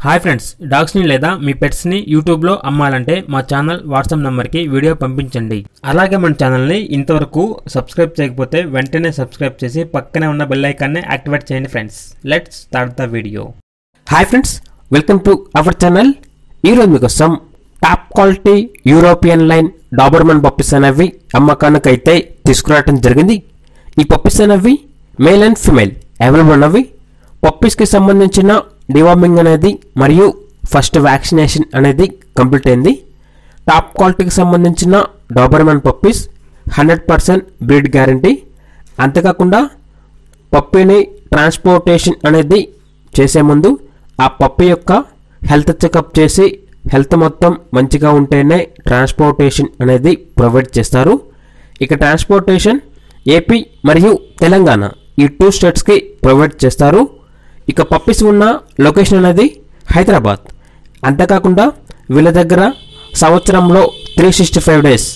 Hi friends, డాగ్స్ని లేదా మీ పెట్స్ని యూట్యూబ్లో అమ్మాలంటే మా ఛానల్ వాట్సాప్ నెంబర్కి వీడియో పంపించండి. అలాగే మన ఛానల్ని ఇంతవరకు సబ్స్క్రైబ్ చేయకపోతే వెంటనే సబ్స్క్రైబ్ చేసి పక్కనే ఉన్న బెల్ ఐకాన్ని యాక్టివేట్ చేయండి friends. Let's start the video. Hi friends, welcome to our channel. ఈరోజు మీకోసం top quality European line doberman puppies అనేవి అమ్మకానికి అయితే తీసుకురావడం జరిగింది. ఈ పప్పీస్ అనేవి మేల్ అండ్ ఫిమేల్ అవైలబుల్ ఉన్నవి. పప్పీస్కి సంబంధించిన డివార్మింగ్ అనేది మరియు ఫస్ట్ వ్యాక్సినేషన్ అనేది కంప్లీట్ అయింది. టాప్ క్వాలిటీకి సంబంధించిన డాబర్మన్ పప్పీస్ 100% బ్రీడ్ గ్యారంటీ. అంతేకాకుండా పప్పీని ట్రాన్స్పోర్టేషన్ అనేది చేసే ముందు ఆ పప్పీ యొక్క హెల్త్ చెకప్ చేసి హెల్త్ మొత్తం మంచిగా ఉంటేనే ట్రాన్స్పోర్టేషన్ అనేది ప్రొవైడ్ చేస్తారు. ఇక ట్రాన్స్పోర్టేషన్ ఏపీ మరియు తెలంగాణ ఈ 2 స్టేట్స్కి ప్రొవైడ్ చేస్తారు. ఇక పప్పీస్ ఉన్న లొకేషన్ అనేది హైదరాబాద్. అంతేకాకుండా వీళ్ళ దగ్గర సంవత్సరంలో 365 డేస్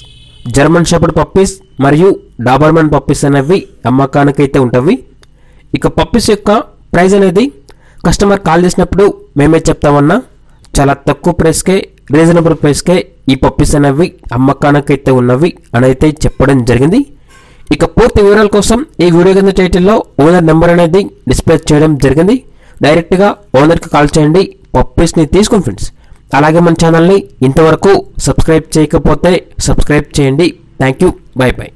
జర్మన్ షెపర్డ్ పప్పీస్ మరియు డాబర్మన్ పప్పీస్ అనేవి అమ్మకానికి అయితే ఉంటవి. ఇక పప్పీస్ యొక్క ప్రైస్ అనేది కస్టమర్ కాల్ చేసినప్పుడు మేమే చెప్తామన్నా, చాలా తక్కువ ప్రైస్కే రీజనబుల్ ప్రైస్కే ఈ పప్పీస్ అనేవి అమ్మకానికి అయితే ఉన్నవి అని అయితే చెప్పడం జరిగింది. ఇక పూర్తి వివరాల కోసం ఈ వీడియో కింద టైటిల్లో ఓనర్ నెంబర్ అనేది డిస్ప్లే చేయడం జరిగింది. డైరెక్ట్గా ఓనర్కి కాల్ చేయండి, పప్పీస్ని తీసుకోండి ఫ్రెండ్స్. అలాగే మన ఛానల్ని ఇంతవరకు సబ్స్క్రైబ్ చేయకపోతే సబ్స్క్రైబ్ చేయండి. Thank you, by by.